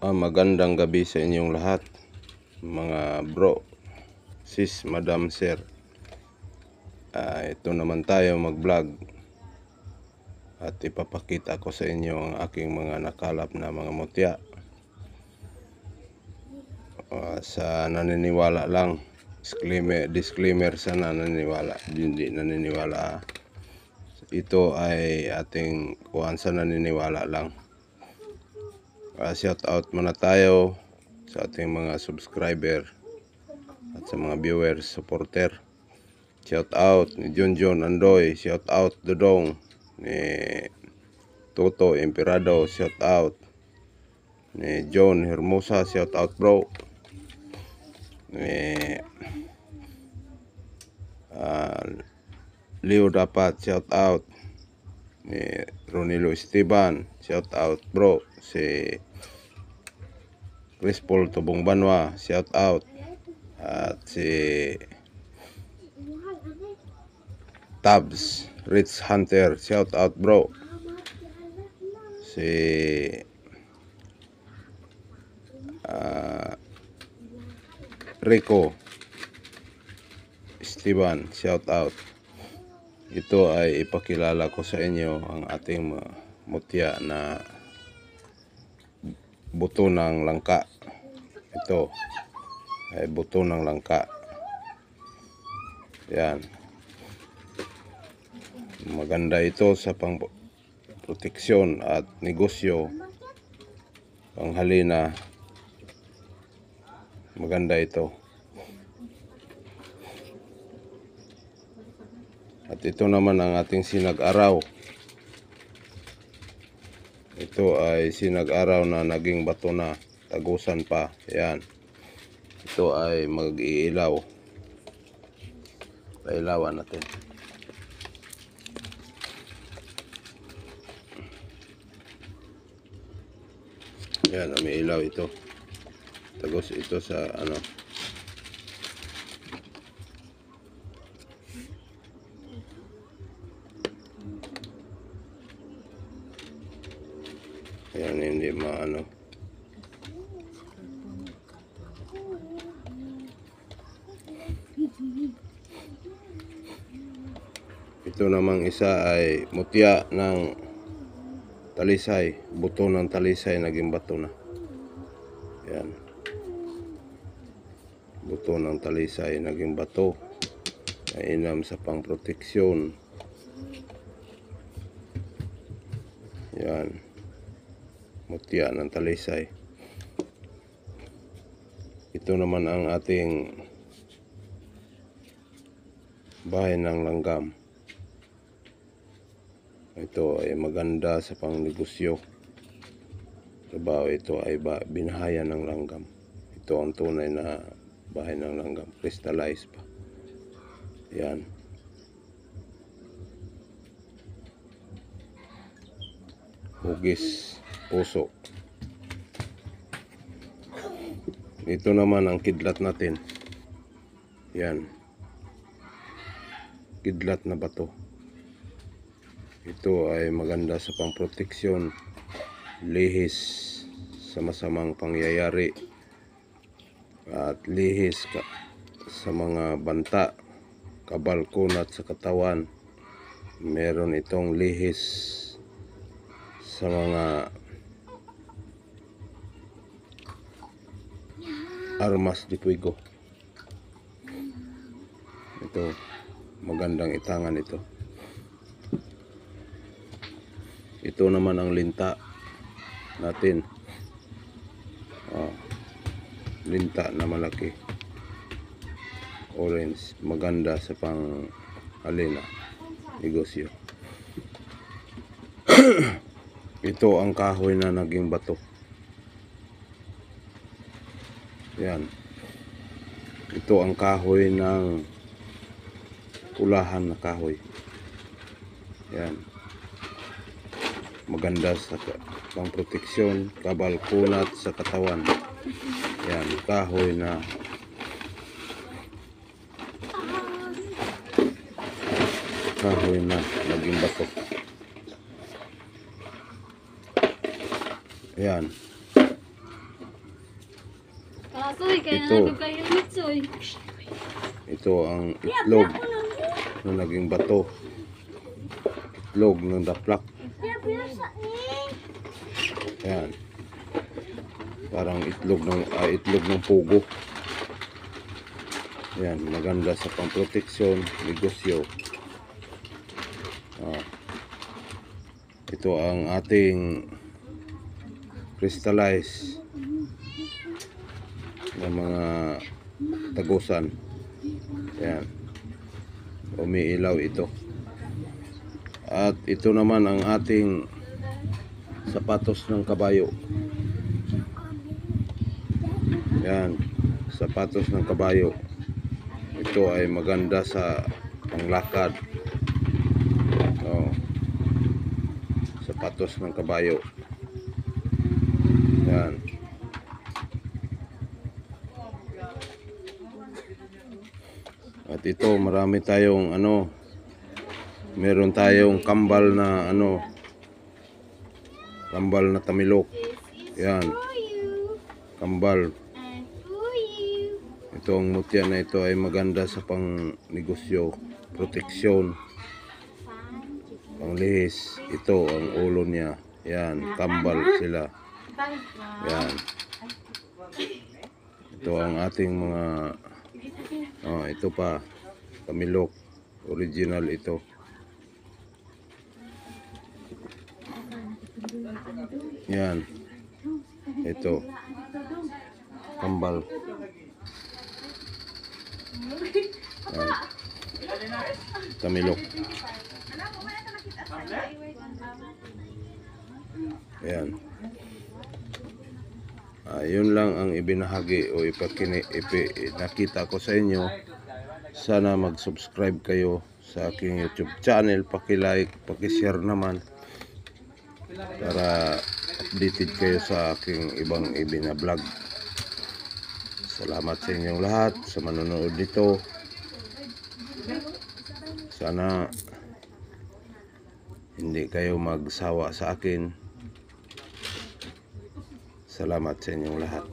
Magandang gabi sa inyong lahat, mga bro, sis, madam, sir. Ito naman tayo mag-vlog at ipapakita ko sa inyo ang aking mga nakalap na mga mutya. Sa naniniwala lang, disclaimer sa naniniwala, hindi naniniwala. Ito ay ating kuhaan sa naniniwala lang. Shout out muna tayo sa ating mga subscriber at sa mga viewers, supporter. Shout out ni John Andoy, shout out Dodong, ni Toto Emperado, shout out ni John Hermosa, shout out bro, ni Leo Dapat, shout out ni Ronilo Esteban, shout out bro, si Chris Paul Tubong Banwa, shout out, at si Tabs Rich Hunter, shout out bro, si Rico Esteban, shout out. Ito ay ipakilala ko sa inyo ang ating mutya na buto ng langka. Ito ay buto ng langka. Yan. Maganda ito sa pang-proteksyon at negosyo, panghalina. Maganda ito. At ito naman ang ating sinag-araw. Ito ay sinag-araw na naging bato na, tagusan pa. Yan. Ito ay mag-iilaw. Pailawan natin. Yan, umiilaw ito. Tagos ito sa ano. Yan, hindi maano. Ito namang isa ay mutya ng talisay, buto ng talisay naging bato na. Yan. Buto ng talisay naging bato. Mainam sa pangproteksyon. Yan. Mutya ng talisay. Ito naman ang ating bahay ng langgam. Ito ay maganda sa pangnegosyo. Trabaho ito ay binahayan ng langgam. Ito ang tunay na bahay ng langgam. Crystallized pa. Yan. Hugis puso. Ito naman ang kidlat natin. Yan. Kidlat na bato. Ito ay maganda sa pangproteksyon, lihis sa masamang pangyayari, at lihis sa mga banta, kabalkunat sa katawan. Meron itong lihis sa mga armas de fuego. Ito, magandang itangan ito. Ito naman ang linta natin. Linta na malaki. Orange, maganda sa panghalina, negosyo. Ito ang kahoy na naging bato. Yan. Ito ang kahoy ng ulahan na kahoy. Yan. Maganda sa pangproteksyon, kabalkunat sa katawan. Yan, kahoy na naging bato. Yan. Asoy, kaya Ito. na kayo mitsoy. Ito ang itlog na naging bato. Itlog ng daplak. Yan. Parang itlog ng pugo. Yan, maganda sa pamproteksyon, negosyo. Ito ang ating crystallize na mga tagusan. Yan. Umiilaw ito. At ito naman ang ating sapatos ng kabayo. Yan, sapatos ng kabayo. Ito ay maganda sa panglakad. Sapatos ng kabayo. Yan. At ito, marami tayong meron tayong kambal na kambal na tamilok. Yan. Kambal. Ito ang mutya na ito ay maganda sa pang negosyo, proteksyon, panglihis. Ito ang ulo niya. Yan, kambal sila. Yan. Ito ang ating mga ito pa, tamilok. Original ito. Yan. Ito. Kambal. Yan. Tamilok. Yan. Yun lang ang ibinahagi o nakita ko sa inyo. Sana mag-subscribe kayo sa aking YouTube channel. Paki-like, paki-share naman para updated kayo sa aking ibang ibina-vlog. Salamat sa inyong lahat sa manonood nito. Sana hindi kayo magsawa sa akin. Salamat sa inyong lahat.